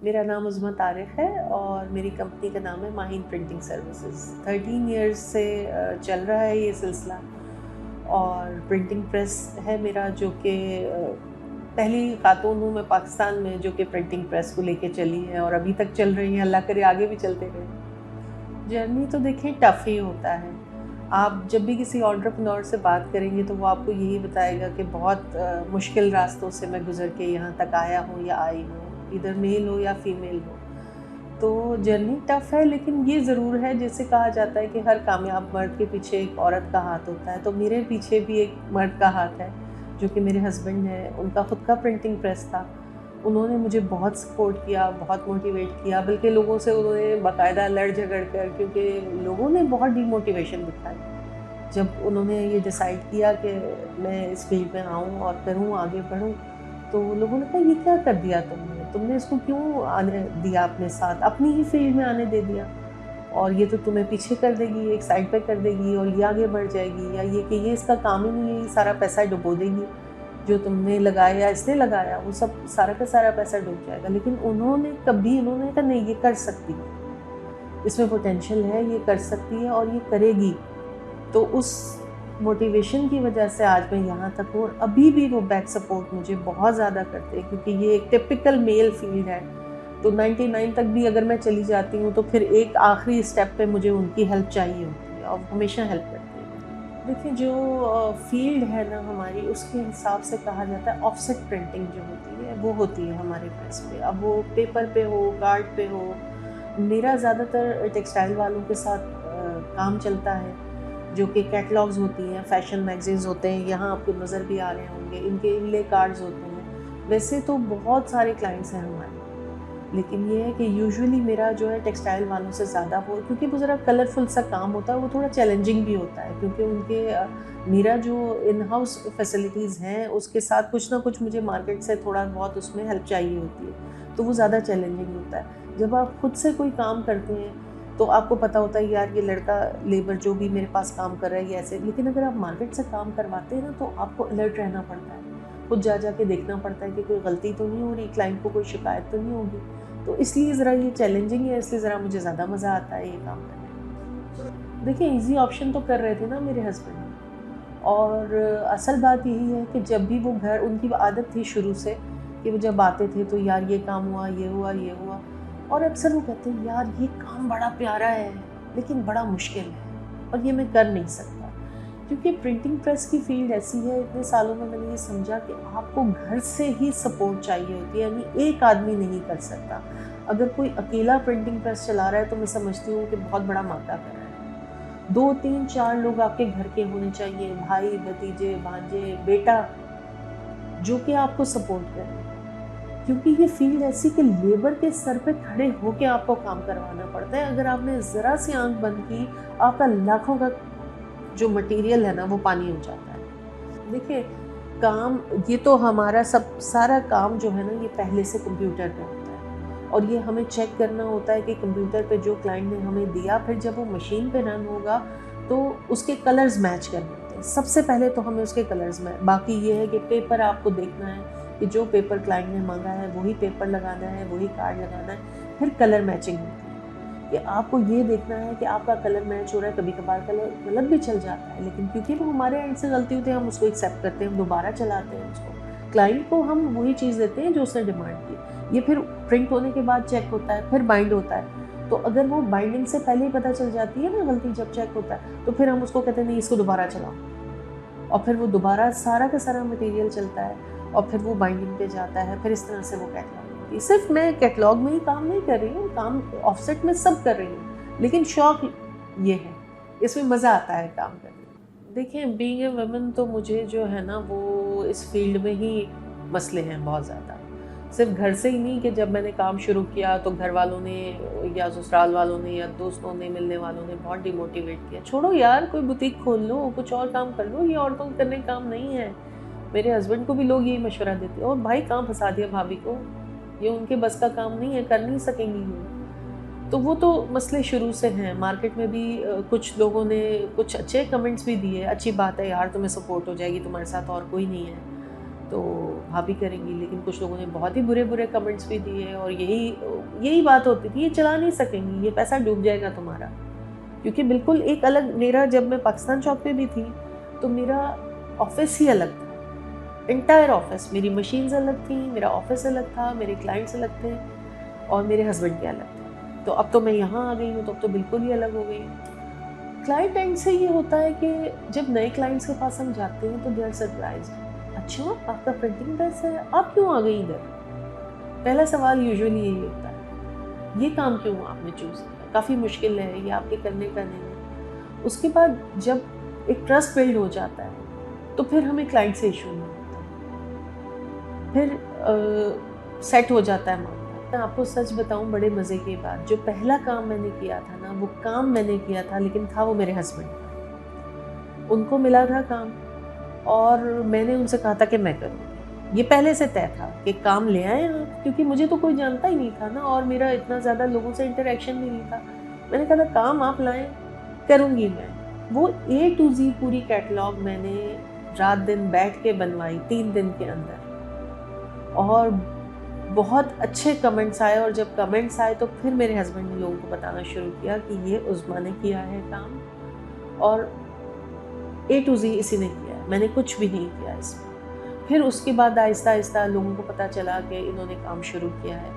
मेरा नाम उज़्मा तारिक है और मेरी कंपनी का नाम है माहिन प्रिंटिंग सर्विसेज। 13 इयर्स से चल रहा है ये सिलसिला और प्रिंटिंग प्रेस है मेरा, जो कि पहली खातून हूँ मैं पाकिस्तान में जो कि प्रिंटिंग प्रेस को लेके चली है और अभी तक चल रही है। अल्लाह करे आगे भी चलते रहें। जर्नी तो देखिए टफ़ ही होता है। आप जब भी किसी एंटरप्रेन्योर से बात करेंगे तो वो आपको यही बताएगा कि बहुत मुश्किल रास्तों से मैं गुज़र के यहाँ तक आया हूँ या आई हूँ, इधर मेल हो या फीमेल हो। तो जर्नी टफ़ है, लेकिन ये ज़रूर है, जैसे कहा जाता है कि हर कामयाब मर्द के पीछे एक औरत का हाथ होता है, तो मेरे पीछे भी एक मर्द का हाथ है जो कि मेरे हस्बैंड हैं। उनका खुद का प्रिंटिंग प्रेस था। उन्होंने मुझे बहुत सपोर्ट किया, बहुत मोटिवेट किया, बल्कि लोगों से उन्होंने बाकायदा लड़ झगड़ कर, क्योंकि लोगों ने बहुत डीमोटिवेशन दिखाई। जब उन्होंने ये डिसाइड किया कि मैं इस फील्ड में आऊँ और करूँ, आगे बढ़ूँ, तो लोगों ने कहा ये क्या कर दिया तुमने इसको क्यों आने दिया अपने साथ, अपनी ही फील्ड में आने दे दिया, और ये तो तुम्हें पीछे कर देगी, एक साइड पे कर देगी और ये आगे बढ़ जाएगी, या ये कि ये इसका काम ही नहीं है, ये सारा पैसा डुबो देगी, जो तुमने लगाया या इसने लगाया वो सब सारा का सारा पैसा डूब जाएगा। लेकिन उन्होंने कहा नहीं, ये कर सकती है, इसमें पोटेंशियल है, ये कर सकती है और ये करेगी। तो उस मोटिवेशन की वजह से आज मैं यहाँ तक हूँ और अभी भी वो बैक सपोर्ट मुझे बहुत ज़्यादा करते हैं, क्योंकि ये एक टिपिकल मेल फील्ड है। तो 99 तक भी अगर मैं चली जाती हूँ तो फिर एक आखिरी स्टेप पे मुझे उनकी हेल्प चाहिए होती है और हमेशा हेल्प करती है। देखिए, जो फील्ड है ना हमारी, उसके हिसाब से कहा जाता है ऑफसेट प्रिंटिंग जो होती है वो होती है हमारे प्रेस पे। अब वो पेपर पे हो, कार्ड पे हो। मेरा ज़्यादातर टेक्सटाइल वालों के साथ काम चलता है, जो कि कैटलॉग्स होती हैं, फैशन मैगजीन्स होते हैं, यहाँ आपको नज़र भी आ रहे होंगे, इनके इनले कार्ड्स होते हैं। वैसे तो बहुत सारे क्लाइंट्स हैं हमारे, लेकिन ये है कि यूजुअली मेरा जो है टेक्सटाइल वालों से ज़्यादा हो, क्योंकि वो ज़रा कलरफुल सा काम होता है, वो थोड़ा चैलेंजिंग भी होता है, क्योंकि मेरा जो इन हाउस फैसिलिटीज़ हैं उसके साथ कुछ ना कुछ मुझे मार्केट से थोड़ा बहुत उसमें हेल्प चाहिए होती है, तो वो ज़्यादा चैलेंजिंग होता है। जब आप खुद से कोई काम करते हैं तो आपको पता होता है यार ये लड़का लेबर जो भी मेरे पास काम कर रहा है ये ऐसे। लेकिन अगर आप मार्केट से काम करवाते हैं ना तो आपको अलर्ट रहना पड़ता है, खुद जा के देखना पड़ता है कि कोई गलती तो नहीं हो रही, क्लाइंट को कोई शिकायत तो नहीं होगी। तो इसलिए ज़रा ये चैलेंजिंग है, इसलिए ज़रा मुझे ज़्यादा मज़ा आता है ये काम करने में। देखिए, ईजी ऑप्शन तो कर रहे थे ना मेरे हस्बैंड, और असल बात यही है कि जब भी वो घर, उनकी आदत थी शुरू से कि वो जब आते थे तो यार ये काम हुआ, ये हुआ, ये हुआ, और अक्सर वो कहते हैं यार ये काम बड़ा प्यारा है लेकिन बड़ा मुश्किल है और ये मैं कर नहीं सकता। क्योंकि प्रिंटिंग प्रेस की फील्ड ऐसी है, इतने सालों में मैंने ये समझा कि आपको घर से ही सपोर्ट चाहिए होती है, यानी एक आदमी नहीं कर सकता। अगर कोई अकेला प्रिंटिंग प्रेस चला रहा है तो मैं समझती हूँ कि बहुत बड़ा माता कर रहा है। 2 3 4 लोग आपके घर के होने चाहिए, भाई, भतीजे, भांजे, बेटा, जो कि आपको सपोर्ट करें, क्योंकि ये फील्ड ऐसी कि लेबर के सर पे खड़े होके आपको काम करवाना पड़ता है। अगर आपने ज़रा सी आंख बंद की, आपका लाखों का जो मटेरियल है ना वो पानी हो जाता है। देखिए, काम ये तो हमारा सब सारा काम जो है ना ये पहले से कंप्यूटर पे होता है, और ये हमें चेक करना होता है कि कंप्यूटर पे जो क्लाइंट ने हमें दिया, फिर जब वो मशीन पे रन होगा तो उसके कलर्स मैच करने होते हैं। सबसे पहले तो हमें उसके कलर्स में, बाकी ये है कि पेपर आपको देखना है कि जो पेपर क्लाइंट ने मांगा है वही पेपर लगाना है, वही कार्ड लगाना है। फिर कलर मैचिंग होती है कि आपको ये देखना है कि आपका कलर मैच हो रहा है। कभी कभार कलर गलत भी चल जाता है, लेकिन क्योंकि वो हमारे एंड से गलती होती है हम उसको एक्सेप्ट करते हैं, हम दोबारा चलाते हैं उसको। क्लाइंट को हम वही चीज़ देते हैं जो उसने डिमांड की। ये फिर प्रिंट होने के बाद चेक होता है, फिर बाइंड होता है। तो अगर वो बाइंडिंग से पहले ही पता चल जाती है ना गलती, जब चेक होता है तो फिर हम उसको कहते हैं नहीं, इसको दोबारा चलाओ, और फिर वो दोबारा सारा का सारा मटेरियल चलता है और फिर वो बाइंडिंग पे जाता है। फिर इस तरह से वो कैटलॉग होती है। सिर्फ मैं कैटलॉग में ही काम नहीं कर रही हूँ, काम ऑफसेट में सब कर रही हूँ, लेकिन शौक ये है, इसमें मज़ा आता है काम करने में। देखिए, बीइंग ए वुमन तो मुझे जो है ना वो इस फील्ड में ही मसले हैं बहुत ज़्यादा। सिर्फ घर से ही नहीं कि जब मैंने काम शुरू किया तो घर वालों ने या ससुराल वालों ने या दोस्तों ने, मिलने वालों ने बहुत डिमोटिवेट किया, छोड़ो यार कोई बुटीक खोल लो, कुछ और काम कर लो, ये औरतों को करने काम नहीं है। मेरे हस्बैंड को भी लोग यही मशवरा देते, और भाई कहाँ फंसा दिया भाभी को, ये उनके बस का काम नहीं है, कर नहीं सकेंगी ये। तो वो तो मसले शुरू से हैं। मार्केट में भी कुछ लोगों ने कुछ अच्छे कमेंट्स भी दिए, अच्छी बात है यार, तुम्हें सपोर्ट हो जाएगी, तुम्हारे साथ और कोई नहीं है। तो भाभी करेंगी, लेकिन कुछ लोगों ने बहुत ही बुरे-बुरे कमेंट्स भी दिए और यही बात होती थी, ये चला नहीं सकेंगी, ये पैसा डूब जाएगा तुम्हारा। क्योंकि बिल्कुल एक अलग मेरा, जब मैं पाकिस्तान चौक पे भी थी, तो मेरा ऑफ़िस ही अलग था। एंटायर ऑफ़िस, मेरी मशीन्स अलग थी, मेरा ऑफ़िस अलग था, मेरे क्लाइंट्स अलग थे और मेरे हस्बैंड के अलग थे। तो अब तो मैं यहाँ आ गई हूँ, तो अब तो बिल्कुल ही अलग हो गई हूँ। क्लाइंट एंड से ये होता है कि जब नए क्लाइंट्स के पास हम जाते हैं तो दे आर सरप्राइज्ड। अच्छा, आपका प्रिंटिंग प्रेस है, आप क्यों आ गई इधर? पहला सवाल यूजुअली यही होता है, ये काम क्यों आपने चूज़ किया? काफ़ी मुश्किल है, ये आपके करने का नहीं है। उसके बाद जब एक ट्रस्ट बिल्ड हो जाता है, तो फिर हमें क्लाइंट से इश्यू नहीं होता। फिर सेट हो जाता है मामला। मैं आपको सच बताऊँ, बड़े मज़े की बात, जो पहला काम मैंने किया था ना, वो काम मैंने किया था, लेकिन था वो मेरे हस्बैंड का। उनको मिला था काम और मैंने उनसे कहा था कि मैं करूँगी। ये पहले से तय था कि काम ले आएँ आप, क्योंकि मुझे तो कोई जानता ही नहीं था ना और मेरा इतना ज़्यादा लोगों से इंटरैक्शन भी नहीं था। मैंने कहा था काम आप लाएँ, करूँगी मैं। वो A to Z पूरी कैटलॉग मैंने रात दिन बैठ के बनवाई 3 दिन के अंदर और बहुत अच्छे कमेंट्स आए और जब कमेंट्स आए तो फिर मेरे हस्बैंड ने लोगों को बताना शुरू किया कि ये उज़्मा ने किया है काम और A to Z इसी ने किया है, मैंने कुछ भी नहीं किया इसमें। फिर उसके बाद आहिस्ता-आहिस्ता लोगों को पता चला कि इन्होंने काम शुरू किया है।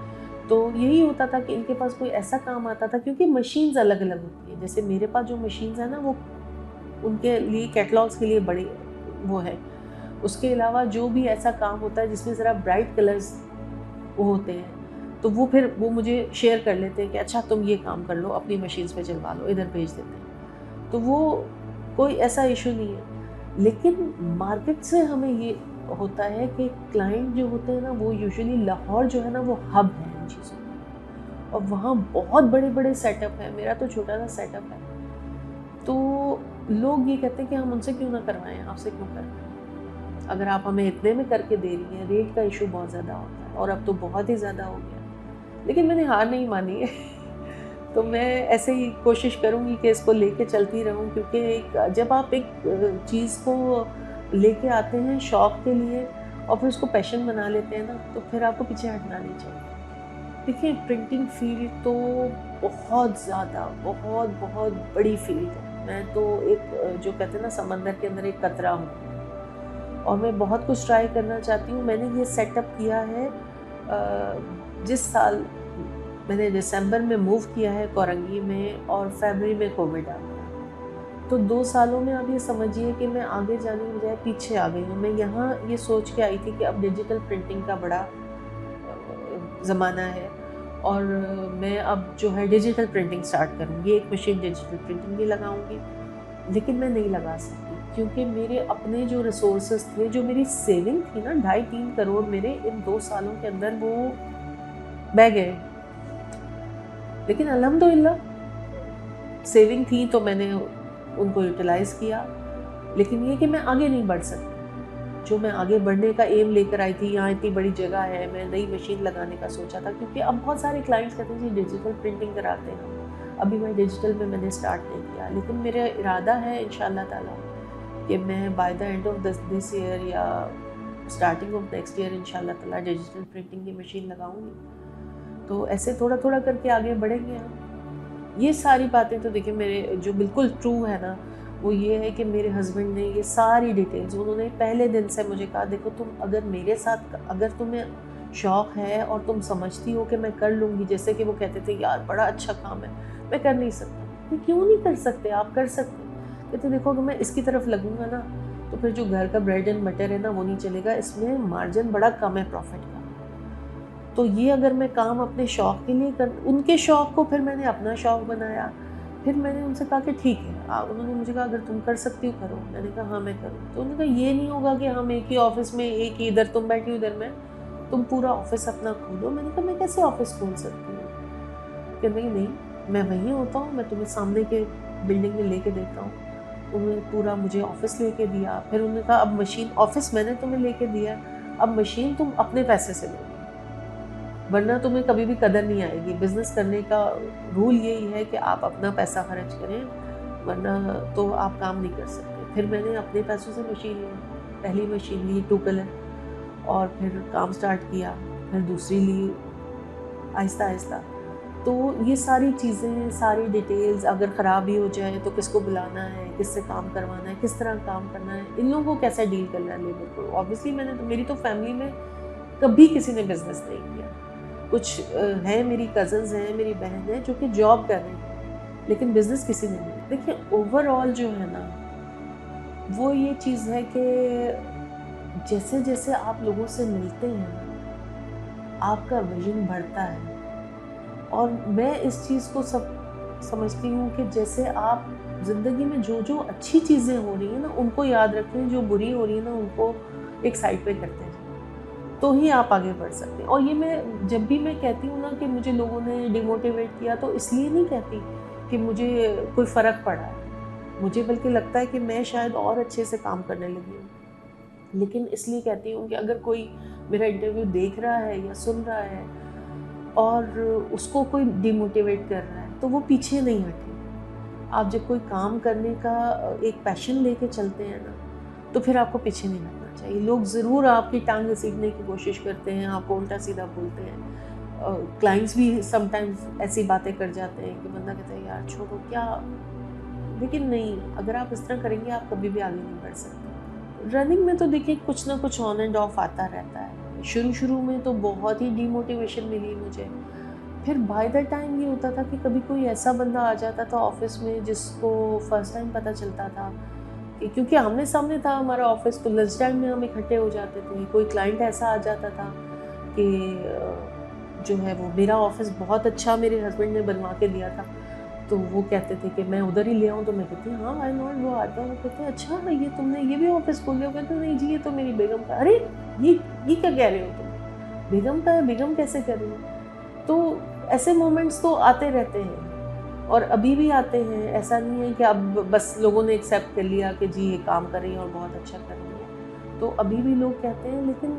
तो यही होता था कि इनके पास कोई ऐसा काम आता था, क्योंकि मशीन्स अलग-अलग होती हैं। जैसे मेरे पास जो मशीन्स हैं ना, वो उनके लिए कैटलॉग्स के लिए बड़ी वो है। उसके अलावा जो भी ऐसा काम होता है जिसमें ज़रा ब्राइट कलर्स वो होते हैं, तो वो फिर वो मुझे शेयर कर लेते हैं कि अच्छा तुम ये काम कर लो, अपनी मशीन्स पे चलवा लो, इधर भेज देते हैं। तो वो कोई ऐसा इशू नहीं है। लेकिन मार्केट से हमें ये होता है कि क्लाइंट जो होते हैं ना, वो यूजुअली लाहौर जो है ना, वो हब है इन चीज़ों का और वहाँ बहुत बड़े-बड़े सेटअप हैं। मेरा तो छोटा सा सेटअप है। तो लोग ये कहते हैं कि हम उनसे क्यों ना करवाएँ, आपसे क्यों करवाएँ? अगर आप हमें इतने में करके दे रही हैं, रेट का इशू बहुत ज़्यादा होता है और अब तो बहुत ही ज़्यादा हो गया। लेकिन मैंने हार नहीं मानी है। तो मैं ऐसे ही कोशिश करूँगी कि इसको लेके चलती रहूँ, क्योंकि जब आप एक चीज़ को लेके आते हैं शौक के लिए और फिर उसको पैशन बना लेते हैं ना, तो फिर आपको पीछे हटना नहीं चाहिए। देखिए, प्रिंटिंग फ़ील्ड तो बहुत ज़्यादा, बहुत बड़ी फ़ील्ड है। मैं तो एक जो कहते हैं ना, समंदर के अंदर एक कतरा हूँ और मैं बहुत कुछ ट्राई करना चाहती हूँ। मैंने ये सेटअप किया है जिस साल मैंने दिसंबर में मूव किया है कोरंगी में और फरवरी में कोविड आ गया। तो 2 सालों में आप ये समझिए कि मैं आगे जाने की बजाय पीछे आ गई हूँ। मैं यहाँ ये सोच के आई थी कि अब डिजिटल प्रिंटिंग का बड़ा ज़माना है और मैं अब जो है डिजिटल प्रिंटिंग स्टार्ट करूँगी। एक मशीन डिजिटल प्रिंटिंग भी लगाऊँगी, लेकिन मैं नहीं लगा सकती क्योंकि मेरे अपने जो रिसोर्सेज थे, जो मेरी सेविंग थी ना, 2.5-3 करोड़ मेरे इन 2 सालों के अंदर वो बह गए। लेकिन अल्हम्दुलिल्लाह सेविंग थी तो मैंने उनको यूटिलाइज़ किया। लेकिन ये कि मैं आगे नहीं बढ़ सकती। जो मैं आगे बढ़ने का एम लेकर आई थी, यहाँ इतनी बड़ी जगह है, मैं नई मशीन लगाने का सोचा था, क्योंकि अब बहुत सारे क्लाइंट्स कहते हैं जी डिजिटल प्रिंटिंग कराते हैं। अभी मैं डिजिटल में मैंने स्टार्ट नहीं किया, लेकिन मेरा इरादा है इंशाअल्लाह ताला कि मैं by the end of this year या स्टार्टिंग ऑफ नेक्स्ट ईयर इंशाअल्लाह ताला डिजिटल प्रिंटिंग की मशीन लगाऊंगी। तो ऐसे थोड़ा थोड़ा करके आगे बढ़ेंगे हम। ये सारी बातें तो देखिए, मेरे जो बिल्कुल ट्रू है ना, वो ये है कि मेरे हस्बैंड ने ये सारी डिटेल्स, उन्होंने पहले दिन से मुझे कहा, देखो तुम अगर मेरे साथ, अगर तुम्हें शौक़ है और तुम समझती हो कि मैं कर लूँगी, जैसे कि वो कहते थे यार बड़ा अच्छा काम है, मैं कर नहीं सकता। मैं क्यों नहीं कर सकते, आप कर सकते। कहते देखो अगर मैं इसकी तरफ लगूंगा ना, तो फिर जो घर का ब्रेड एंड बटर है ना, वो नहीं चलेगा, इसमें मार्जिन बड़ा कम है प्रॉफिट का। तो ये अगर मैं काम अपने शौक़ के लिए कर, उनके शौक़ को फिर मैंने अपना शौक़ बनाया। फिर मैंने उनसे कहा कि ठीक है, उन्होंने मुझे कहा अगर तुम कर सकती हो करो। मैंने कहा हाँ मैं करूँ। तो उन्होंने कहा ये नहीं होगा कि हम एक ही ऑफिस में, एक ही इधर तुम बैठी हो इधर मैं, तुम पूरा ऑफिस अपना खोलो। मैंने कहा मैं कैसे ऑफिस खोल सकती हूँ? कि नहीं, मैं वहीं होता हूँ, मैं तुम्हें सामने के बिल्डिंग में लेके देता हूँ। उन्होंने पूरा मुझे ऑफिस लेके दिया। फिर उन्होंने कहा अब मशीन, ऑफिस मैंने तुम्हें लेके दिया, अब मशीन तुम अपने पैसे से लोगे, वरना तुम्हें कभी भी कदर नहीं आएगी। बिज़नेस करने का रूल यही है कि आप अपना पैसा खर्च करें, वरना तो आप काम नहीं कर सकते। फिर मैंने अपने पैसों से मशीन ली, पहली मशीन ली 2 कलर, और फिर काम स्टार्ट किया, फिर दूसरी ली आहिस्ता आहिस्ता। तो ये सारी चीज़ें, सारी डिटेल्स, अगर ख़राब भी हो जाए तो किसको बुलाना है, किससे काम करवाना है, किस तरह काम करना है, इन लोगों को कैसे डील करना है लेबर को। ऑब्वियसली मेरी तो फैमिली में कभी किसी ने बिज़नेस नहीं किया। कुछ हैं, मेरी कज़न्स हैं, मेरी बहन है जो कि जॉब कर रही है, लेकिन बिज़नेस किसी ने नहीं। देखिए ओवरऑल जो है ना, वो ये चीज़ है कि जैसे जैसे आप लोगों से मिलते हैं ना, आपका विजन बढ़ता है। और मैं इस चीज़ को समझती हूँ कि जैसे आप ज़िंदगी में जो जो अच्छी चीज़ें हो रही हैं ना, उनको याद रखें, जो बुरी हो रही है ना, उनको एक साइड पे करते जाएं, तो ही आप आगे बढ़ सकते हैं। और ये मैं जब भी मैं कहती हूँ ना कि मुझे लोगों ने डिमोटिवेट किया, तो इसलिए नहीं कहती कि मुझे कोई फ़र्क पड़ा है, मुझे बल्कि लगता है कि मैं शायद और अच्छे से काम करने लगी हूँ। लेकिन इसलिए कहती हूँ कि अगर कोई मेरा इंटरव्यू देख रहा है या सुन रहा है और उसको कोई डिमोटिवेट कर रहा है, तो वो पीछे नहीं हटे। आप जब कोई काम करने का एक पैशन लेके चलते हैं ना, तो फिर आपको पीछे नहीं हटना चाहिए। लोग ज़रूर आपकी टांग घसीटने की कोशिश करते हैं, आपको उल्टा सीधा बोलते हैं। क्लाइंट्स भी समटाइम्स ऐसी बातें कर जाते हैं कि बंदा कहता है यार छोड़ो क्या। लेकिन नहीं, अगर आप इस तरह करेंगे आप कभी भी आगे नहीं बढ़ सकते। रनिंग में तो देखिए कुछ ना कुछ ऑन एंड ऑफ आता रहता है। शुरू में तो बहुत ही डिमोटिवेशन मिली मुझे। फिर बाय द टाइम ये होता था कि कभी कोई ऐसा बंदा आ जाता था ऑफिस में जिसको फर्स्ट टाइम पता चलता था कि, क्योंकि आमने सामने था हमारा ऑफिस, तो लंच टाइम में हम इकट्ठे हो जाते थे। कोई क्लाइंट ऐसा आ जाता था कि जो है वो मेरा ऑफिस बहुत अच्छा मेरे हस्बैंड ने बनवा के दिया था, तो वो कहते थे कि मैं उधर ही ले आऊँ, तो मैं कहती हाँ व्हाई नॉट। वो आता है, वो कहते हैं अच्छा ये तुमने ये भी ऑफिस खोल लिया? कहते नहीं जी ये तो मेरी बेगम का। अरे ये क्या कह रहे हो तुम, बेगम का है, बेगम कैसे कर रही हो? तो ऐसे मोमेंट्स तो आते रहते हैं और अभी भी आते हैं। ऐसा नहीं है कि अब बस लोगों ने एक्सेप्ट कर लिया कि जी ये काम कर रही है और बहुत अच्छा कर रही है, तो अभी भी लोग कहते हैं। लेकिन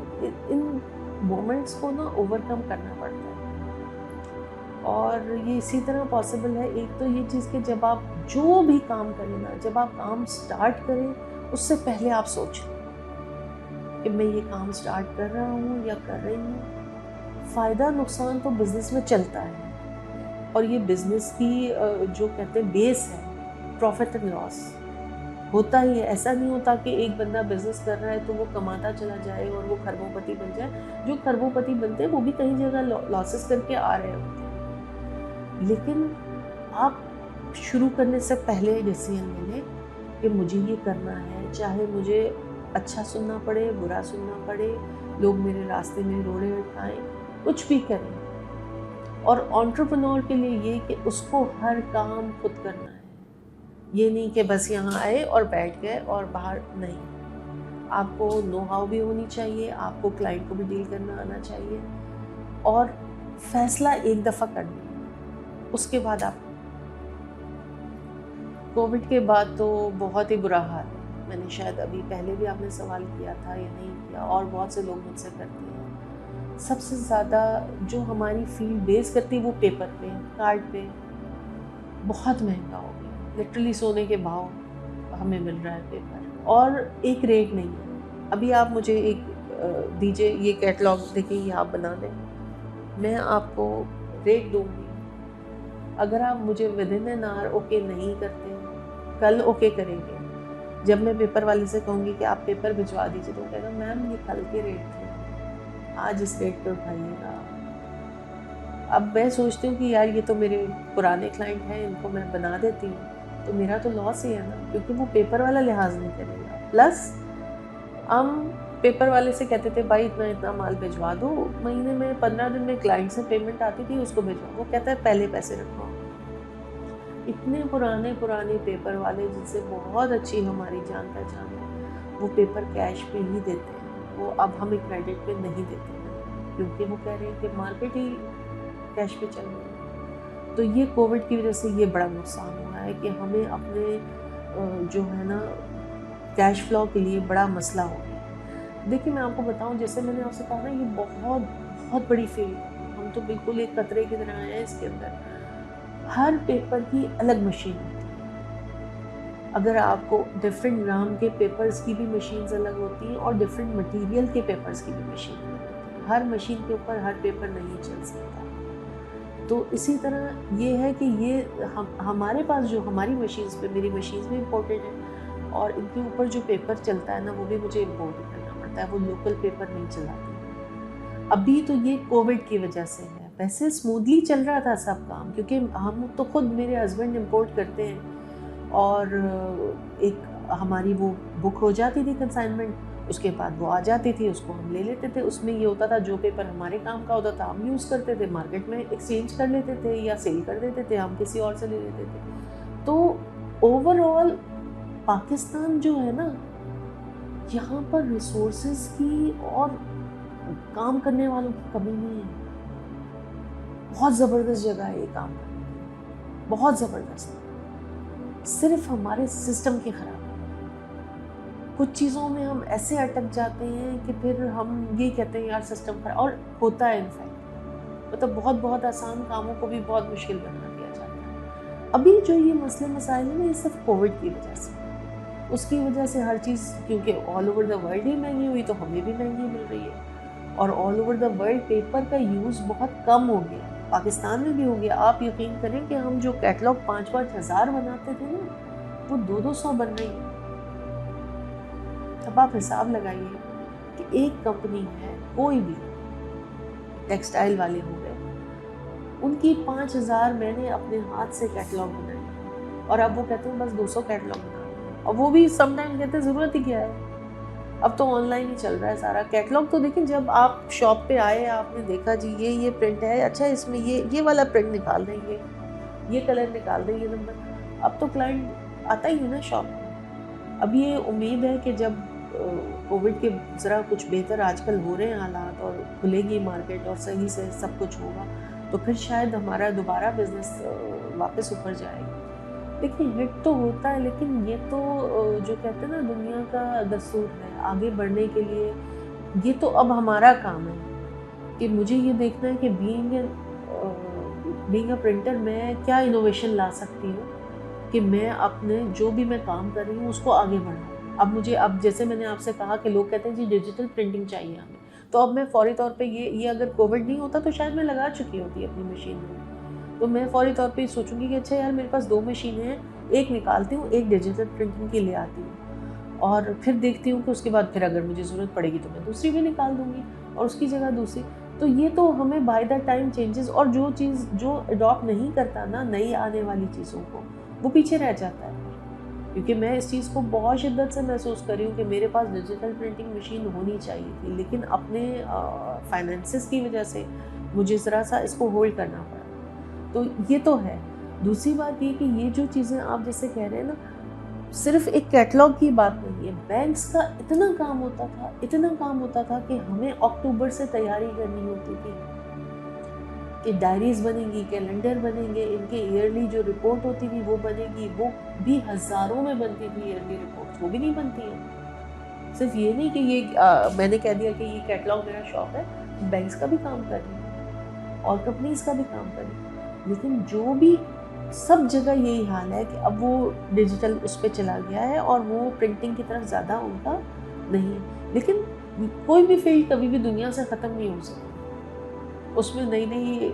इन मोमेंट्स को ना ओवरकम करना पड़ता है और ये इसी तरह पॉसिबल है। एक तो ये चीज़ कि जब आप जो भी काम करें ना, जब आप काम स्टार्ट करें उससे पहले आप सोच लें कि मैं ये काम स्टार्ट कर रहा हूँ या कर रही हूँ। फ़ायदा नुकसान तो बिज़नेस में चलता है और ये बिज़नेस की जो कहते हैं बेस है, प्रॉफिट एंड लॉस होता ही है। ऐसा नहीं होता कि एक बंदा बिज़नेस कर रहा है तो वो कमाता चला जाए और वो खरबोपति बन जाए। जो खरबोपति बनते हैं वो भी कहीं जगह लॉसेस करके आ रहे होते हैं। लेकिन आप शुरू करने से पहले डिसीजन ले लें कि मुझे ये करना है, चाहे मुझे अच्छा सुनना पड़े, बुरा सुनना पड़े, लोग मेरे रास्ते में रोड़े उठाएं, कुछ भी करें। और एंटरप्रेन्योर के लिए ये कि उसको हर काम खुद करना है। ये नहीं कि बस यहाँ आए और बैठ गए और बाहर नहीं। आपको नो हाउ भी होनी चाहिए, आपको क्लाइंट को भी डील करना आना चाहिए और फैसला एक दफ़ा करना। उसके बाद आप कोविड के बाद तो बहुत ही बुरा हाल है। मैंने शायद अभी पहले भी आपने सवाल किया था या नहीं किया, और बहुत से लोग मुझसे करते हैं। सबसे ज़्यादा जो हमारी फील्ड बेस करती है वो पेपर पे, कार्ड पे बहुत महंगा हो गया। लिटरली सोने के भाव हमें मिल रहा है पेपर, और एक रेट नहीं है। अभी आप मुझे एक दीजिए, ये कैटलॉग देखिए, ये आप बना दें, मैं आपको रेट दूँगी। अगर आप मुझे विदिन एन आवर ओके नहीं करते, कल ओके करेंगे, जब मैं पेपर वाले से कहूँगी कि आप पेपर भिजवा दीजिए, तो वो कहेगा मैम ये कल के रेट थे, आज इस रेट पे उठाइएगा। अब मैं सोचती हूँ कि यार ये तो मेरे पुराने क्लाइंट हैं, इनको मैं बना देती हूँ, तो मेरा तो लॉस ही है ना, क्योंकि वो पेपर वाला लिहाज नहीं करेगा। प्लस हम पेपर वाले से कहते थे भाई इतना इतना माल भिजवा दो, महीने में 15 दिन में क्लाइंट से पेमेंट आती थी, उसको भिजवा। वो कहता है पहले पैसे रखो। इतने पुराने पेपर वाले जिनसे बहुत अच्छी हमारी जान पहचान है, वो पेपर कैश पे ही देते हैं। वो अब हमें क्रेडिट पे नहीं देते हैं, क्योंकि वो कह रहे हैं कि मार्केट ही कैश पे चल रही है। तो ये कोविड की वजह से ये बड़ा नुकसान हुआ है कि हमें अपने जो है ना कैश फ्लो के लिए बड़ा मसला हो गया। देखिए मैं आपको बताऊं, जैसे मैंने आपसे कहा ना, ये बहुत बहुत बड़ी फील्ड है। हम तो बिल्कुल एक कतरे की तरह हैं इसके अंदर। हर पेपर की अलग मशीन होती है, अगर आपको डिफरेंट ग्राम के पेपर्स की भी मशीन्स अलग होती हैं और डिफरेंट मटेरियल के पेपर्स की भी मशीन अलग होती है। हर मशीन के ऊपर हर पेपर नहीं चल सकता। तो इसी तरह ये है कि ये हमारे पास जो हमारी मशीन्स पे, मेरी मशीन्स भी इम्पोर्टेड है और इनके ऊपर जो पेपर चलता है ना, वो भी मुझे इम्पोर्ट करना पड़ता है, वो लोकल पेपर नहीं चलाती। अभी तो ये कोविड की वजह से है, वैसे स्मूथली चल रहा था सब काम, क्योंकि हम तो खुद, मेरे हस्बैंड इम्पोर्ट करते हैं और एक हमारी वो बुक हो जाती थी कंसाइनमेंट, उसके बाद वो आ जाती थी, उसको हम ले लेते थे। उसमें ये होता था जो पेपर हमारे काम का होता था हम यूज़ करते थे, मार्केट में एक्सचेंज कर लेते थे या सेल कर देते थे, हम किसी और से ले लेते थे। तो ओवरऑल पाकिस्तान जो है ना, यहाँ पर रिसोर्सेज की और काम करने वालों की कमी नहीं है। बहुत ज़बरदस्त जगह है ये काम करने की, बहुत ज़बरदस्त। सिर्फ हमारे सिस्टम की खराबी, कुछ चीज़ों में हम ऐसे अटक जाते हैं कि फिर हम ये कहते हैं यार सिस्टम खराब, और होता है इनफैक्ट, मतलब बहुत बहुत आसान कामों को भी बहुत मुश्किल बना दिया जाता है। अभी जो ये मसले मसाइल हैं ना, ये सिर्फ कोविड की वजह से, उसकी वजह से हर चीज़, क्योंकि ऑल ओवर द वर्ल्ड ही महंगी हुई तो हमें भी महंगी मिल रही है। और all over the world paper का यूज़ बहुत कम हो गया, पाकिस्तान में भी हो गया। आप यकीन करें कि हम जो कैटलॉग 5-5 हज़ार बनाते थे ना, वो 200-200 बन रही है। अब आप हिसाब लगाइए कि एक कंपनी है, कोई भी टेक्सटाइल वाले हो गए, उनकी 5,000 मैंने अपने हाथ से कैटलॉग बनाए और अब वो कहते हैं बस 200 कैटलॉग बना, और वो भी समटाइम कहते हैं ज़रूरत ही क्या है, अब तो ऑनलाइन ही चल रहा है सारा। कैटलॉग तो देखिए, जब आप शॉप पे आए आपने देखा जी ये प्रिंट है, अच्छा इसमें ये वाला प्रिंट निकाल देंगे, ये कलर निकाल देंगे, नंबर। अब तो क्लाइंट आता ही है ना शॉप में। अब ये उम्मीद है कि जब कोविड के ज़रा कुछ बेहतर आजकल हो रहे हैं हालात और खुलेगी मार्केट और सही से सब कुछ होगा, तो फिर शायद हमारा दोबारा बिजनेस वापस ऊपर जाएगा। देखिए हिट तो होता है, लेकिन ये तो जो कहते हैं ना दुनिया का दस्तूर है, आगे बढ़ने के लिए ये तो अब हमारा काम है कि मुझे ये देखना है कि बीइंग अ प्रिंटर मैं क्या इनोवेशन ला सकती हूँ कि मैं अपने जो भी मैं काम कर रही हूँ उसको आगे बढ़ाऊँ। अब जैसे मैंने आपसे कहा कि लोग कहते हैं जी डिजिटल प्रिंटिंग चाहिए हमें, तो अब मैं फौरी तौर पे ये अगर कोविड नहीं होता तो शायद मैं लगा चुकी होती अपनी मशीन में। तो मैं फौरी तौर पे सोचूंगी कि अच्छा यार मेरे पास 2 मशीनें हैं, एक निकालती हूँ, एक डिजिटल प्रिंटिंग की ले आती हूँ, और फिर देखती हूँ कि उसके बाद फिर अगर मुझे ज़रूरत पड़ेगी तो मैं दूसरी भी निकाल दूँगी और उसकी जगह दूसरी। तो ये तो हमें बाय द टाइम चेंजेस, और जो चीज़ जो अडॉप्ट नहीं करता ना नई आने वाली चीज़ों को, वो पीछे रह जाता है। क्योंकि मैं इस चीज़ को बहुत शिद्दत से महसूस कर रही हूँ कि मेरे पास डिजिटल प्रिंटिंग मशीन होनी चाहिए थी, लेकिन अपने फाइनेंसेस की वजह से मुझे ज़रा सा इसको होल्ड करना पड़ा। तो ये तो है। दूसरी बात ये कि ये जो चीज़ें आप जैसे कह रहे हैं ना, सिर्फ एक कैटलॉग की बात नहीं है, बैंक्स का इतना काम होता था कि हमें अक्टूबर से तैयारी करनी होती थी कि डायरीज बनेंगी, कैलेंडर बनेंगे, इनके ईयरली जो रिपोर्ट होती थी वो बनेगी, वो भी हज़ारों में बनती थी ईयरली रिपोर्ट, वो भी नहीं बनती है। सिर्फ ये नहीं कि ये मैंने कह दिया कि ये कैटलॉग मेरा शॉप है, बैंक्स का भी काम कर रही है और कंपनीज का भी काम कर रही है, लेकिन जो भी सब जगह यही हाल है कि अब वो डिजिटल उस पर चला गया है और वो प्रिंटिंग की तरफ ज़्यादा उनका नहीं है। लेकिन कोई भी फील्ड कभी भी दुनिया से ख़त्म नहीं हो सकती, उसमें नई नई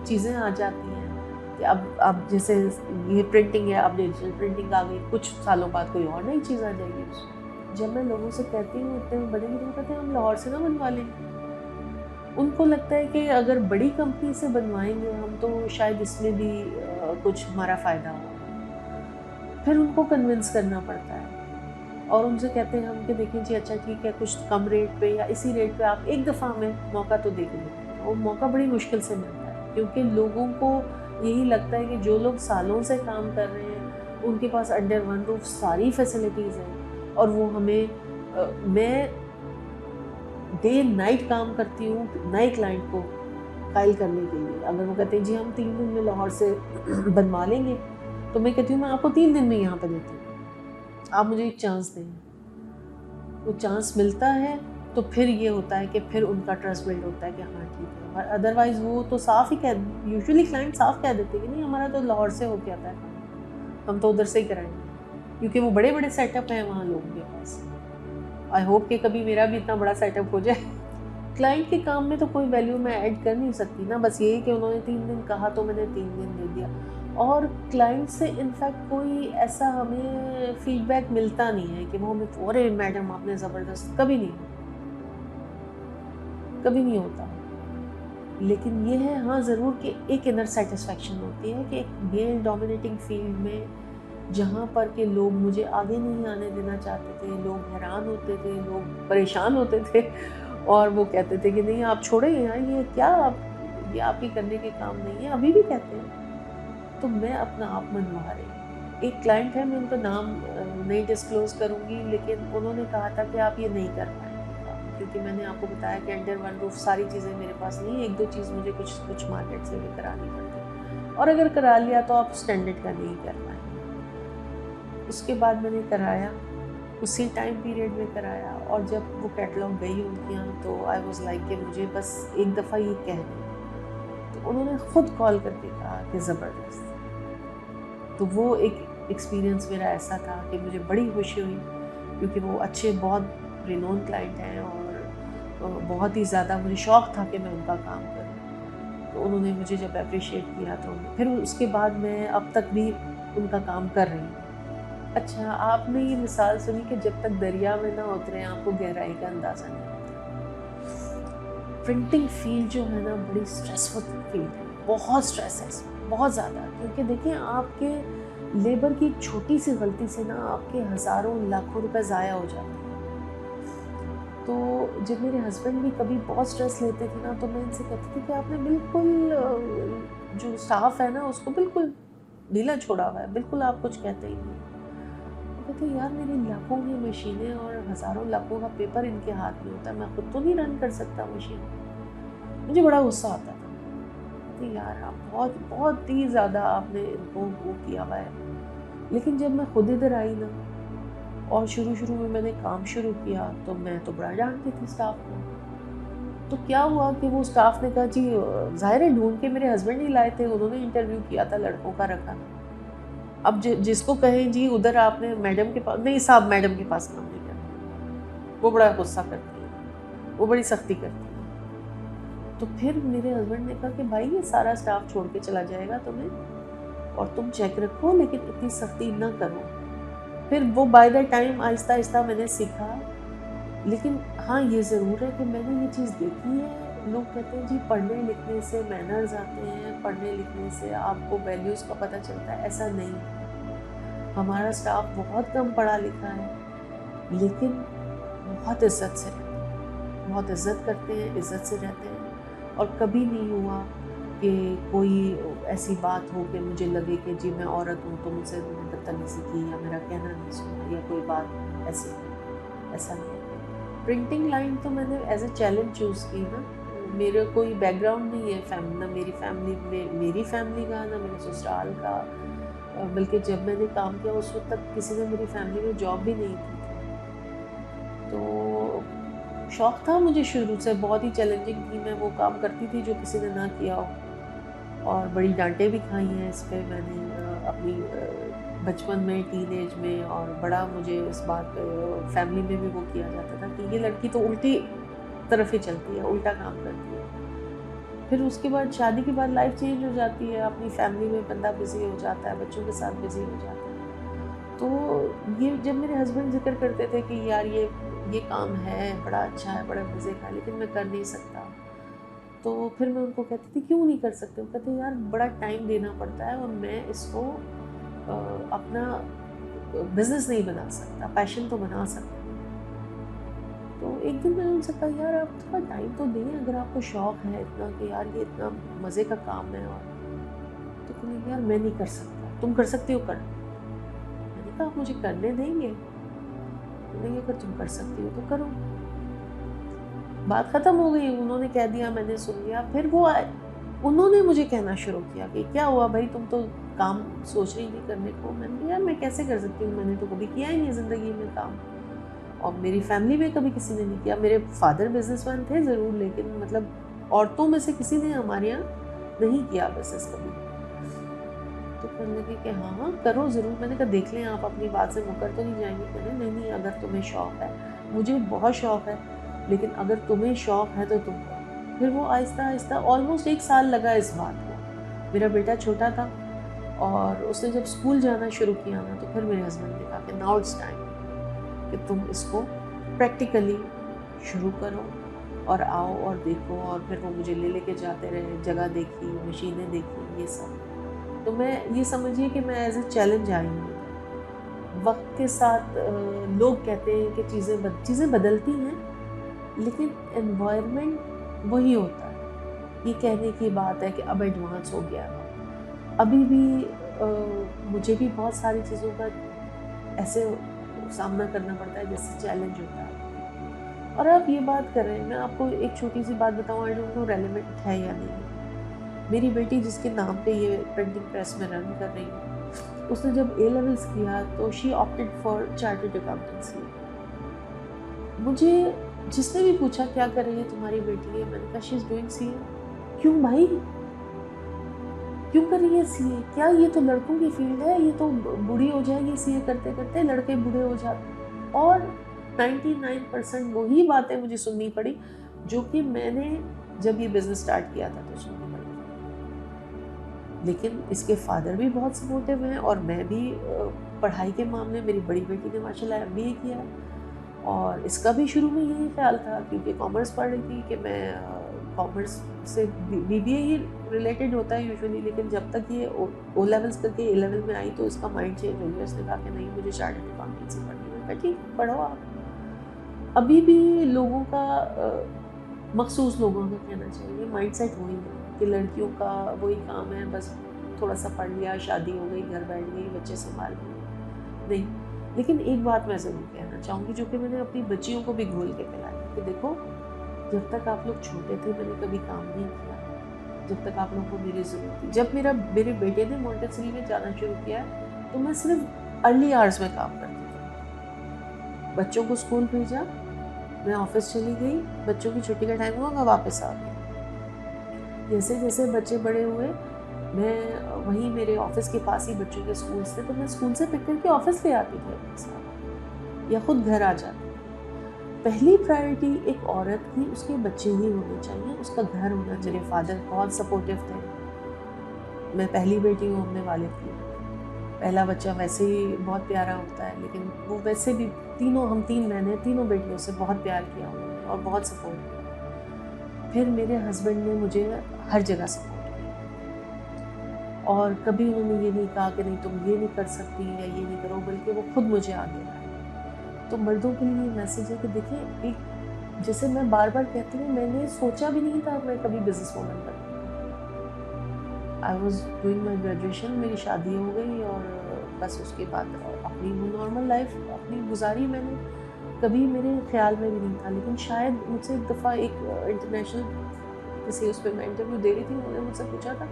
चीज़ें आ जाती हैं कि अब जैसे ये प्रिंटिंग है, अब डिजिटल प्रिंटिंग आ गई, कुछ सालों बाद कोई और नई चीज़ आ जाएगी उसमें। जब मैं लोगों से कहती हूँ इतने में बनेंगे, तो कहते हैं हम लाहौर से ना बनवा लेंगे। उनको लगता है कि अगर बड़ी कंपनी से बनवाएंगे हम तो शायद इसमें भी कुछ हमारा फ़ायदा होगा। फिर उनको कन्विंस करना पड़ता है और उनसे कहते हैं हम कि देखिए जी अच्छा ठीक है, कुछ कम रेट पे या इसी रेट पे आप एक दफ़ा में मौका तो देख लें। वो मौका बड़ी मुश्किल से मिलता है, क्योंकि लोगों को यही लगता है कि जो लोग सालों से काम कर रहे हैं उनके पास अंडर वन रूफ सारी फैसिलिटीज़ हैं, और वो हमें मैं डे नाइट काम करती हूँ नए क्लाइंट को फाइल करने के लिए। अगर वो कहते हैं जी हम 3 दिन में लाहौर से बनवा लेंगे, तो मैं कहती हूँ मैं आपको 3 दिन में यहाँ पर देती हूँ, आप मुझे एक चांस दें। वो चांस मिलता है तो फिर ये होता है कि फिर उनका ट्रस्ट बिल्ड होता है कि हाँ ठीक है, और अदरवाइज़ वो तो साफ ही यूजुअली क्लाइंट साफ कह देते हैं कि नहीं हमारा तो लाहौर से होके आता है, हम तो उधर से ही कराएंगे। क्योंकि वो बड़े बड़े सेटअप हैं वहाँ लोगों के पास। आई होप कि कभी मेरा भी इतना बड़ा सेटअप हो जाए। क्लाइंट के काम में तो कोई वैल्यू मैं ऐड कर नहीं सकती ना, बस यही कि उन्होंने 3 दिन कहा तो मैंने 3 दिन दे दिया। और क्लाइंट से इनफैक्ट कोई ऐसा हमें फीडबैक मिलता नहीं है कि वो हमें अरे मैडम आपने ज़बरदस्त, कभी नहीं, कभी नहीं होता। लेकिन ये है हाँ ज़रूर कि एक इनर सेटिस्फैक्शन होती है कि एक मेल डोमिनेटिंग फील्ड में जहाँ पर के लोग मुझे आगे नहीं आने देना चाहते थे, लोग हैरान होते थे, लोग परेशान होते थे और वो कहते थे कि नहीं आप छोड़े यहाँ, ये क्या आप, ये आपके करने के काम नहीं है, अभी भी कहते हैं। तो मैं अपना आप मनवा रही हूँ। एक क्लाइंट है, मैं उनका नाम नहीं डिस्क्लोज़ करूँगी, लेकिन उन्होंने कहा था कि आप ये नहीं कर पाएँगे काम, क्योंकि मैंने आपको बताया कि अंडर वन रूफ सारी चीज़ें मेरे पास नहीं है, 1-2 चीज़ मुझे कुछ मार्केट से भी करानी पड़ती, और अगर करा लिया तो आप स्टैंडर्ड का नहीं कर पाएँगे। उसके बाद मैंने कराया, उसी टाइम पीरियड में कराया, और जब वो कैटलॉग गई उनके यहाँ तो आई वाज लाइक कि मुझे बस एक दफ़ा ये कह दें। तो उन्होंने ख़ुद कॉल करके कहा कि ज़बरदस्त। तो वो एक एक्सपीरियंस मेरा ऐसा था कि मुझे बड़ी खुशी हुई, क्योंकि वो अच्छे बहुत रिनोन क्लाइंट हैं और बहुत ही ज़्यादा मुझे शौक़ था कि मैं उनका काम करूँ। तो उन्होंने मुझे जब अप्रिशिएट किया तो फिर उसके बाद मैं अब तक भी उनका काम कर रही हूँ। अच्छा, आपने ये मिसाल सुनी कि जब तक दरिया में ना उतरे आपको गहराई का अंदाज़ा नहीं होता। प्रिंटिंग फील्ड जो है ना बड़ी स्ट्रेसफुल फील्ड है, बहुत स्ट्रेस है इसमें, बहुत ज़्यादा, क्योंकि देखिए आपके लेबर की एक छोटी सी गलती से ना आपके हज़ारों लाखों रुपए ज़ाया हो जाते हैं। तो जब मेरे हस्बैंड भी कभी बहुत स्ट्रेस लेते थे ना तो मैं इनसे कहती थी कि आपने बिल्कुल जो स्टाफ है ना उसको बिल्कुल ढीला छोड़ा हुआ है, बिल्कुल आप कुछ कहते ही नहीं। कहते यार मेरी लाखों की मशीनें और हज़ारों लाखों का पेपर इनके हाथ में होता है, मैं खुद तो नहीं रन कर सकता मशीन। मुझे बड़ा गुस्सा आता था कि यार आप बहुत बहुत ही ज़्यादा आपने इनको वो किया हुआ है। लेकिन जब मैं खुद इधर आई ना और शुरू में मैंने काम शुरू किया तो मैं तो बड़ा डांटती थी स्टाफ को। तो क्या हुआ कि वो स्टाफ ने कहा जी ज़ाहिर है ढूंढ के मेरे हस्बैंड ही लाए थे, उन्होंने इंटरव्यू किया था, लड़कों का रखा। अब जिसको कहें जी उधर आपने मैडम के पास, नहीं साहब मैडम के पास काम नहीं करना, वो बड़ा गुस्सा करती है, वो बड़ी सख्ती करती है। तो फिर मेरे हस्बैंड ने कहा कि भाई ये सारा स्टाफ छोड़ के चला जाएगा तुम्हें, और तुम चेक रखो लेकिन इतनी सख्ती ना करो। फिर वो by the time Aahista Aahista मैंने सीखा। लेकिन हाँ ये ज़रूर है कि मैंने ये चीज़ देखी है, लोग कहते हैं जी पढ़ने लिखने से मैनर्स आते हैं, पढ़ने लिखने से आपको वैल्यूज़ का पता चलता है, ऐसा नहीं है। हमारा स्टाफ बहुत कम पढ़ा लिखा है लेकिन बहुत इज़्ज़त से रहते हैं, बहुत इज़्ज़त करते हैं, इज़्ज़त से रहते हैं। और कभी नहीं हुआ कि कोई ऐसी बात हो कि मुझे लगे कि जी मैं औरत हूँ तो मुझसे बदतमीज़ी की या मेरा कहना नहीं सुना या कोई बात ऐसी, ऐसा नहीं। प्रिंटिंग लाइन तो मैंने एज ए चैलेंज चूज़ की ना। मेरा कोई बैकग्राउंड नहीं है ना मेरी फैमिली का ना मेरे ससुराल का, बल्कि जब मैंने काम किया उस वक्त तक किसी ने मेरी फैमिली में जॉब भी नहीं की थी। तो शौक़ था मुझे शुरू से, बहुत ही चैलेंजिंग थी, मैं वो काम करती थी जो किसी ने ना किया हो, और बड़ी डांटें भी खाई हैं इस पर मैंने अपनी बचपन में, टीनेज में, और बड़ा मुझे इस बात पे फैमिली में भी वो किया जाता था कि ये लड़की तो उल्टी तरफ ही चलती है, उल्टा काम करती है। फिर उसके बाद शादी के बाद लाइफ चेंज हो जाती है, अपनी फैमिली में बंदा बिज़ी हो जाता है, बच्चों के साथ बिज़ी हो जाता है। तो ये जब मेरे हस्बैंड जिक्र करते थे कि यार ये काम है, बड़ा अच्छा है, बड़ा मज़े का है, लेकिन मैं कर नहीं सकता, तो फिर मैं उनको कहती थी क्यों नहीं कर सकते? वो कहते यार बड़ा टाइम देना पड़ता है और मैं इसको अपना बिजनेस नहीं बना सकता, पैशन तो बना सकता। तो एक दिन मैंने उनसे कहा यार आप थोड़ा टाइम तो दें, अगर आपको शौक़ है इतना कि यार ये इतना मज़े का काम है, और तो कहने यार मैं नहीं कर सकता, तुम कर सकती हो कर। मैंने कहा आप मुझे करने देंगे? नहीं, अगर तुम कर सकती हो तो करो। बात ख़त्म हो गई, उन्होंने कह दिया, मैंने सुन लिया। फिर वो उन्होंने मुझे कहना शुरू किया कि क्या हुआ भाई तुम तो काम सोच रही नहीं करने को। मैंने कहा यार मैं कैसे कर सकती हूँ, मैंने तो कभी किया ही नहीं ज़िंदगी में काम, और मेरी फैमिली में कभी किसी ने नहीं किया। मेरे फादर बिजनेसमैन थे ज़रूर, लेकिन मतलब औरतों में से किसी ने हमारे यहाँ नहीं किया बिजनेस कभी। तो कहने लगे कि हाँ हाँ करो ज़रूर। मैंने कहा देख लें आप अपनी बात से मुकर तो नहीं जाएंगे। कहने नहीं नहीं, अगर तुम्हें शौक़ है, मुझे बहुत शौक़ है, लेकिन अगर तुम्हें शौक़ है तो तुम करो। फिर वो आहिस्ता आहिस्ता ऑलमोस्ट 1 साल लगा इस बात को। मेरा बेटा छोटा था और उसने जब स्कूल जाना शुरू किया ना, तो फिर मेरे हस्बैंड ने कहा कि नाउ इट्स टाइम कि तुम इसको प्रैक्टिकली शुरू करो और आओ और देखो। और फिर वो मुझे ले लेके जाते रहे, जगह देखी, मशीनें देखी, ये सब। तो मैं ये समझिए कि मैं एज ए चैलेंज आई हूँ। वक्त के साथ लोग कहते हैं कि चीज़ें बदलती हैं, लेकिन एनवायरनमेंट वही होता है। ये कहने की बात है कि अब एडवांस हो गया है। अभी भी मुझे भी बहुत सारी चीज़ों का ऐसे सामना करना पड़ता है जैसे चैलेंज होता है। और आप ये बात कर रहे हैं, मैं आपको एक छोटी सी बात बताऊँ, आई डोंट नो रेलेवेंट है या नहीं। मेरी बेटी जिसके नाम पे ये प्रिंटिंग प्रेस में रन कर रही है, उसने जब ए लेवल्स किया तो she opted for chartered accountancy. मुझे जिसने भी पूछा क्या कर रही है तुम्हारी बेटी है, मैंने कहा शी इज़ डूइंग सीए। क्यों भाई, क्यों कर रही है सीए? क्या ये तो लड़कों की फील्ड है, ये तो बूढ़ी हो जाएगी सीए करते करते, लड़के बूढ़े हो जाते। और 99% वही बातें मुझे सुननी पड़ी जो कि मैंने जब ये बिजनेस स्टार्ट किया था तो सुननी पड़ी। लेकिन इसके फादर भी बहुत सपोर्टिव हैं और मैं भी पढ़ाई के मामले, मेरी बड़ी बेटी ने माशाल्लाह एमबीए किया है और इसका भी शुरू में यही ख्याल था, क्योंकि कॉमर्स पढ़ रही थी, कि मैं कॉमर्स से बीबीए ही रिलेटेड होता है यूजुअली। लेकिन जब तक ये ओ लेवल्स करके ए लेवल में आई तो इसका माइंड चेंज हो गया। उसने कहा कि नहीं, मुझे चार्टर्ड अकाउंटेंसी पढ़नी है। ठीक, पढ़ो आप। अभी भी लोगों का मखसूस लोगों का कहना चाहिए माइंडसेट वही है कि लड़कियों का वही काम है, बस थोड़ा सा पढ़ लिया, शादी हो गई, घर बैठ गई, बच्चे संभाल लिए। नहीं, लेकिन एक बात मैं ज़रूर कहना चाहूँगी जो कि मैंने अपनी बच्चियों को भी घोल के पिलाई कि देखो, जब तक आप लोग छोटे थे मैंने कभी काम नहीं किया, जब तक आप लोगों को मेरी ज़रूरत थी। जब मेरे बेटे ने मॉन्टेसरी में जाना शुरू किया तो मैं सिर्फ अर्ली आवर्स में काम करती थी। बच्चों को स्कूल भेजा, मैं ऑफिस चली गई, बच्चों की छुट्टी का टाइम हुआ, मैं वापस आ गई। जैसे जैसे बच्चे बड़े हुए, मैं वहीं मेरे ऑफिस के पास ही बच्चों के स्कूल थे, तो मैं स्कूल से पिक करके ऑफिस ले आती थी अपने साथ या खुद घर आ जाती। पहली प्रायोरिटी एक औरत की उसके बच्चे ही होने चाहिए, उसका घर होना चाहिए। फादर बहुत सपोर्टिव थे। मैं पहली बेटी हूँ अपने वालिद की। पहला बच्चा वैसे ही बहुत प्यारा होता है, लेकिन वो वैसे भी हम 3 बहनें, तीनों बेटियों से बहुत प्यार किया उन्होंने और बहुत सपोर्ट किया। फिर मेरे हस्बैंड ने मुझे हर जगह सपोर्ट किया और कभी उन्होंने ये नहीं कहा कि नहीं तुम ये नहीं कर सकती या ये नहीं करो, बल्कि वो खुद मुझे आगे लाए। तो मर्दों के लिए मैसेज है कि देखिए, एक जैसे मैं बार बार कहती हूँ, मैंने सोचा भी नहीं था मैं कभी बिजनेस वूमन बनूँगी। I was doing my graduation, मेरी शादी हो गई और बस उसके बाद अपनी नॉर्मल लाइफ अपनी गुजारी मैंने। कभी मेरे ख्याल में भी नहीं था। लेकिन शायद मुझसे एक दफ़ा एक इंटरनेशनल किसी उस पर मैं इंटरव्यू दे रही थी, उन्होंने मुझसे पूछा था,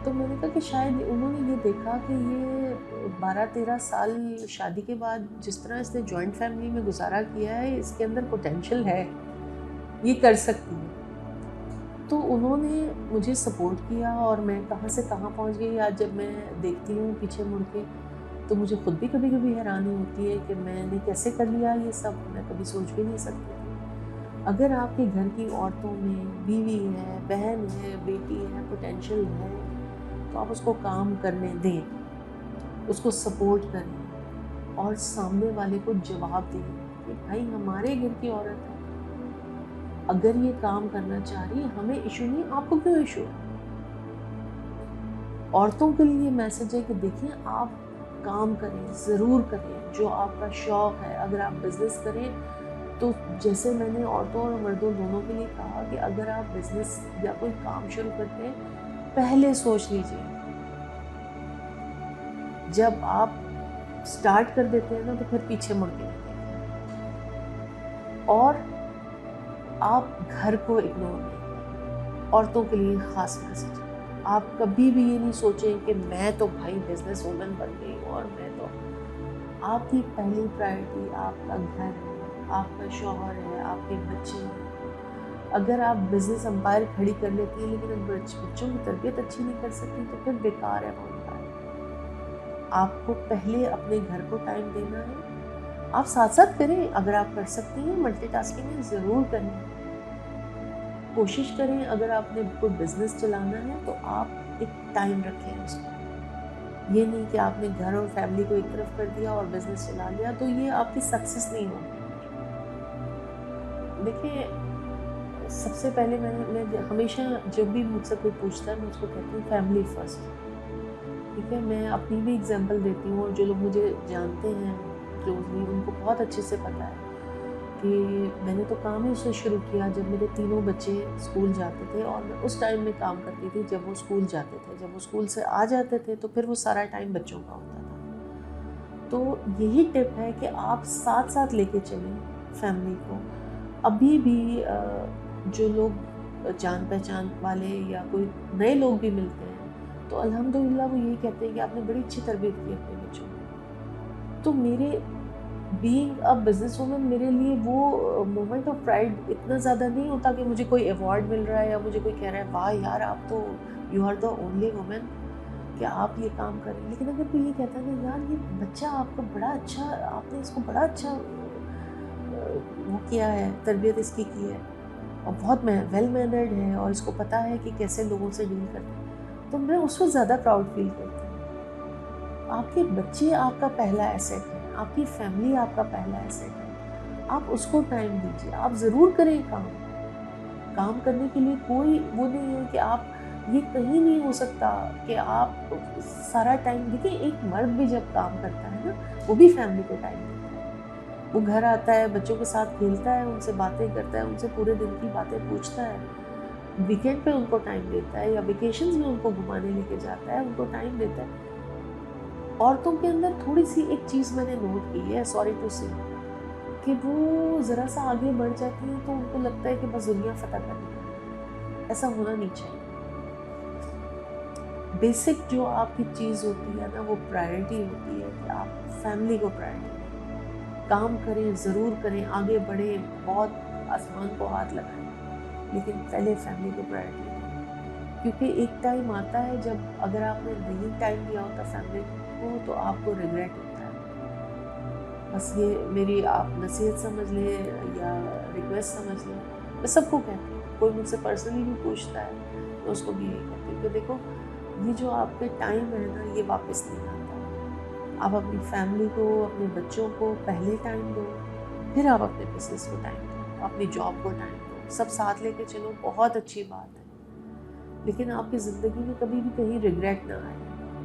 तो मैंने कहा कि शायद उन्होंने ये देखा कि ये 12-13 साल शादी के बाद जिस तरह इसने जॉइंट फैमिली में गुजारा किया है, इसके अंदर पोटेंशियल है, ये कर सकती है। तो उन्होंने मुझे सपोर्ट किया और मैं कहाँ से कहाँ पहुँच गई। आज जब मैं देखती हूँ पीछे मुड़ के, तो मुझे खुद भी कभी कभी हैरानी होती है कि मैंने कैसे कर लिया ये सब, मैं कभी सोच भी नहीं सकती थी। अगर आपके घर की औरतों में बीवी है, बहन है, बेटी है, पोटेंशियल है, तो आप उसको काम करने दें, उसको सपोर्ट करें और सामने वाले को जवाब दें कि भाई हमारे घर की औरत है, अगर ये काम करना चाह रही है, हमें इशू नहीं, आपको क्यों इशू है। औरतों के लिए मैसेज है कि देखिए, आप काम करें, ज़रूर करें जो आपका शौक़ है। अगर आप बिज़नेस करें तो जैसे मैंने औरतों और मर्दों दोनों के लिए कहा कि अगर आप बिज़नेस या कोई काम शुरू करते हैं, पहले सोच लीजिए। जब आप स्टार्ट कर देते हैं ना, तो फिर पीछे मुड़ के नहीं देखते और आप घर को इग्नोर नहीं। औरतों के लिए ख़ास मैसेज, आप कभी भी ये नहीं सोचें कि मैं तो भाई बिजनेस वूमन बन गई हूँ और मैं तो। आपकी पहली प्रायोरिटी आपका घर है, आपका शौहर है, आपके बच्चे हैं। अगर आप बिजनेस एम्पायर खड़ी कर लेती हैं, लेकिन अगर बच्चों की तरबियत अच्छी नहीं कर सकती, तो फिर बेकार है वो एम्पायर। आपको पहले अपने घर को टाइम देना है। आप साथ-साथ करें, अगर आप कर सकती हैं मल्टीटास्किंग ज़रूर करें। कोशिश करें, अगर आपने कोई बिज़नेस चलाना है तो आप एक टाइम रखें उसको। ये नहीं कि आपने घर और फैमिली को एक तरफ कर दिया और बिज़नेस चला लिया, तो ये आपकी सक्सेस नहीं होगी। देखिए, सबसे पहले मैं हमेशा जब भी मुझसे कोई पूछता है मैं उसको कहती हूँ फैमिली फर्स्ट। ठीक है, मैं अपनी भी एग्जांपल देती हूँ और जो लोग मुझे जानते हैं क्लोजली उनको बहुत अच्छे से पता है कि मैंने तो काम ही उससे शुरू किया जब मेरे तीनों बच्चे स्कूल जाते थे, और मैं उस टाइम में काम करती थी जब वो स्कूल जाते थे। जब वो स्कूल से आ जाते थे तो फिर वो सारा टाइम बच्चों का होता था। तो यही टिप है कि आप साथ साथ लेके चलें फैमिली को। अभी भी जो लोग जान पहचान वाले या कोई नए लोग भी मिलते हैं तो अल्हम्दुलिल्लाह वो यही कहते हैं कि आपने बड़ी अच्छी तरबियत की अपने बच्चों को। तो मेरे बीइंग अ बिजनेस वूमन, मेरे लिए वो मोमेंट ऑफ प्राइड इतना ज़्यादा नहीं होता कि मुझे कोई अवार्ड मिल रहा है या मुझे कोई कह रहा है वाह यार आप तो you are the only women कि आप ये काम करें। लेकिन अगर कोई ये कहता है ना यार ये बच्चा आपका बड़ा अच्छा, आपने इसको बड़ा अच्छा वो किया है, तरबियत इसकी की है और बहुत वेल मैनर्ड है और इसको पता है कि कैसे लोगों से डील करते हैं, तो मैं उसको ज़्यादा प्राउड फील करती हूँ। आपके बच्चे आपका पहला एसेट है, आपकी फैमिली आपका पहला एसेट है। आप उसको टाइम दीजिए, आप ज़रूर करें काम। काम करने के लिए कोई वो नहीं है कि आप, ये कहीं नहीं हो सकता कि आप सारा टाइम, देखिए एक मर्द भी जब काम करता है ना वो भी फैमिली को टाइम देता है। वो घर आता है, बच्चों के साथ खेलता है, उनसे बातें करता है, उनसे पूरे दिन की बातें पूछता है, वीकेंड पे उनको टाइम देता है या वेकेशंस में उनको घुमाने लेके जाता है, उनको टाइम देता है। औरतों के अंदर थोड़ी सी एक चीज़ मैंने नोट की है, सॉरी टू से, कि वो ज़रा सा आगे बढ़ जाती है तो उनको लगता है कि बस दुनिया फतह करनी है। ऐसा होना नहीं चाहिए। बेसिक जो आपकी चीज़ होती है ना वो प्रायोरिटी होती है कि आप फैमिली को प्रायोरिटी दें। काम करें, ज़रूर करें, आगे बढ़ें, बहुत आसमान को हाथ लगाएं, लेकिन पहले फैमिली को प्रायोरिटी दें। क्योंकि एक टाइम आता है जब अगर आपने नहीं टाइम दिया होता फैमिली को तो आपको रिग्रेट होता है। बस ये मेरी आप नसीहत समझ लें या रिक्वेस्ट समझ लें। मैं सबको कहती हूँ, कोई मुझसे पर्सनली भी पूछता है तो उसको भी यही कहती हूँ कि देखो ये जो आपके टाइम है ना ये वापस नहीं आता। आप अपनी फैमिली को, अपने बच्चों को पहले टाइम दो, फिर आप अपने बिजनेस को टाइम दो, अपनी जॉब को टाइम दो, सब साथ लेके चलो, बहुत अच्छी बात है। लेकिन आपकी ज़िंदगी में कभी भी कहीं रिग्रेट ना आए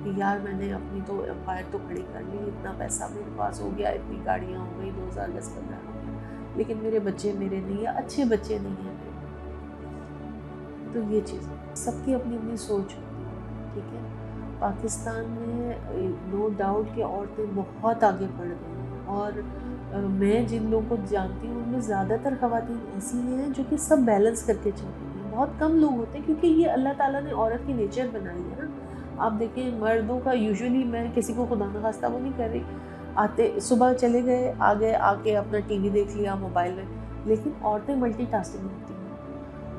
कि यार मैंने अपनी तो एम्पायर तो खड़ी कर ली, इतना पैसा मेरे पास हो गया, इतनी गाड़ियाँ हो गई, 2010-15 हो गया, लेकिन मेरे बच्चे मेरे नहीं है, अच्छे बच्चे नहीं हैं मेरे। तो ये चीज़ सबकी अपनी अपनी सोच होती है, ठीक है। पाकिस्तान में नो डाउट कि औरतें बहुत आगे बढ़ गई हैं और मैं जिन लोगों को जानती हूँ उनमें ज़्यादातर ख़वातीन ऐसी हैं जो कि सब बैलेंस करके चलती हैं। बहुत कम लोग होते हैं क्योंकि ये अल्लाह ताला ने औरत की नेचर बनाई है ना। आप देखें मर्दों का यूजुअली, मैं किसी को खुदा न खास्ता वो नहीं कर रही, आते सुबह चले गए, आ गए, आके अपना टीवी देख लिया मोबाइल में, लेकिन औरतें मल्टीटास्किंग होती हैं।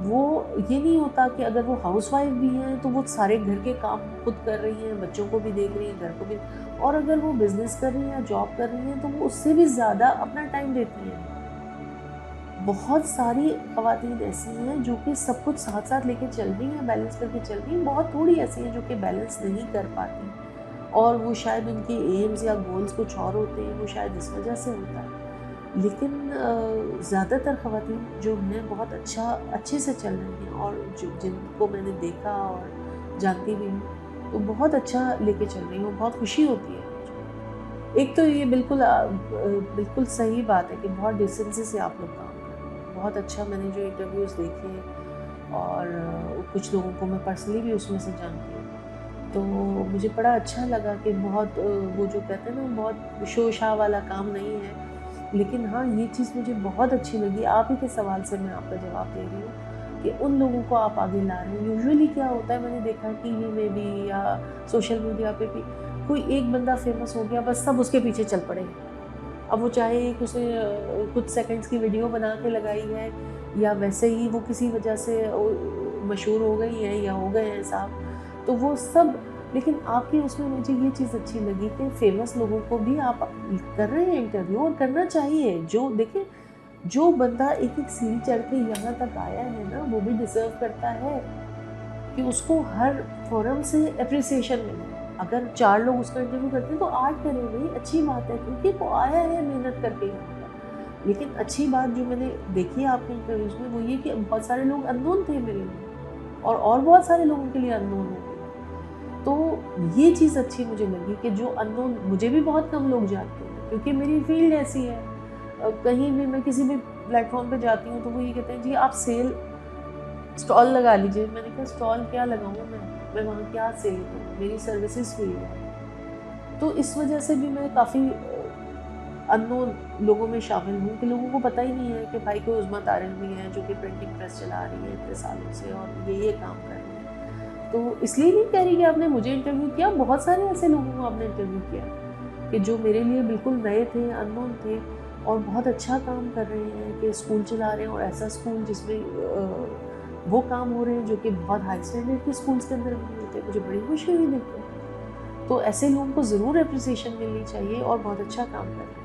वो ये नहीं होता कि अगर वो हाउसवाइफ भी हैं तो वो सारे घर के काम खुद कर रही हैं, बच्चों को भी देख रही हैं, घर को भी, और अगर वो बिजनेस कर रही हैं या जॉब कर रही हैं तो वो उससे भी ज़्यादा अपना टाइम देती हैं। बहुत सारी ख़वातीन ऐसी हैं जो कि सब कुछ साथ साथ लेके चल रही हैं, बैलेंस करके चल रही हैं। बहुत थोड़ी ऐसी हैं जो कि बैलेंस नहीं कर पाती और वो शायद उनके एम्स या गोल्स कुछ और होते हैं, वो शायद इस वजह से होता है। लेकिन ज़्यादातर ख़वातीन जो हैं बहुत अच्छे से चल रही हैं और जिनको मैंने देखा और जानती भी हूँ तो बहुत अच्छा लेके चल रही हूँ, बहुत खुशी होती है मुझे। एक तो ये बिल्कुल सही बात है कि बहुत डिसेंसी से आप लोग काम कर रहे हैं, बहुत अच्छा। मैंने जो इंटरव्यूज़ देखे और कुछ लोगों को मैं पर्सनली भी उसमें से जानती हूँ, तो मुझे बड़ा अच्छा लगा कि बहुत वो जो कहते हैं ना, बहुत शोर-शराबा वाला काम नहीं है। लेकिन हाँ, ये चीज़ मुझे बहुत अच्छी लगी, आप ही के सवाल से मैं आपका जवाब दे रही हूँ कि उन लोगों को आप आगे ला रहे हैं। यूजुअली क्या होता है, मैंने देखा टीवी में भी या सोशल मीडिया पे भी, कोई एक बंदा फेमस हो गया बस सब उसके पीछे चल पड़े। अब वो चाहे एक उसने कुछ सेकंड्स की वीडियो बना के लगाई है या वैसे ही वो किसी वजह से मशहूर हो गई है या हो गए हैं साहब, तो वो सब लेकिन आपकी उसमें मुझे ये चीज़ अच्छी लगी कि फेमस लोगों को भी आप कर रहे हैं इंटरव्यू, और करना चाहिए। जो देखिए, जो बंदा एक-एक सीढ़ी चढ़ के यहाँ तक आया है ना, वो भी डिज़र्व करता है कि उसको हर फोरम से एप्रिसिएशन मिले। अगर 4 लोग उसका इंटरव्यू करते हैं तो 8 करें भाई, अच्छी बात है, क्योंकि वो आया है मेहनत करके यहाँ पर। लेकिन अच्छी बात जो मैंने देखी है आपके इंटरव्यूज़ में, वो ये कि बहुत सारे लोग अननोन थे मेरे लिए, और बहुत सारे लोगों के लिए अननोन हो गए। तो ये चीज़ अच्छी मुझे लगी कि जो अननोन, मुझे भी बहुत कम लोग जानते हैं, क्योंकि मेरी फील्ड ऐसी है। कहीं भी मैं किसी भी प्लेटफॉर्म पे जाती हूँ तो वो ये कहते हैं, जी आप सेल स्टॉल लगा लीजिए। मैंने कहा स्टॉल क्या लगाऊँ मैं वहाँ क्या सेल करूँ, मेरी सर्विसेज फील्ड है। तो इस वजह से भी मैं काफ़ी अननोन लोगों में शामिल हूँ, कि लोगों को पता ही नहीं है कि भाई कोई उज़्मा तारिन भी है जो कि प्रिंटिंग प्रेस चला रही है इतने सालों से, और ये काम कर रही है। तो इसलिए नहीं कह रही कि आपने मुझे इंटरव्यू किया, बहुत सारे ऐसे लोगों को आपने इंटरव्यू किया कि जो मेरे लिए बिल्कुल नए थे, अननोन थे, और बहुत अच्छा काम कर रहे हैं, कि स्कूल चला रहे हैं, और ऐसा स्कूल जिसमें वो काम हो रहे हैं जो कि बहुत हाई स्टैंडर्ड के स्कूल्स के अंदर भी होते हैं। मुझे बड़ी खुशी हुई देख के। तो ऐसे लोगों को ज़रूर एप्रिसिएशन मिलनी चाहिए, और बहुत अच्छा काम कर रहे हैं।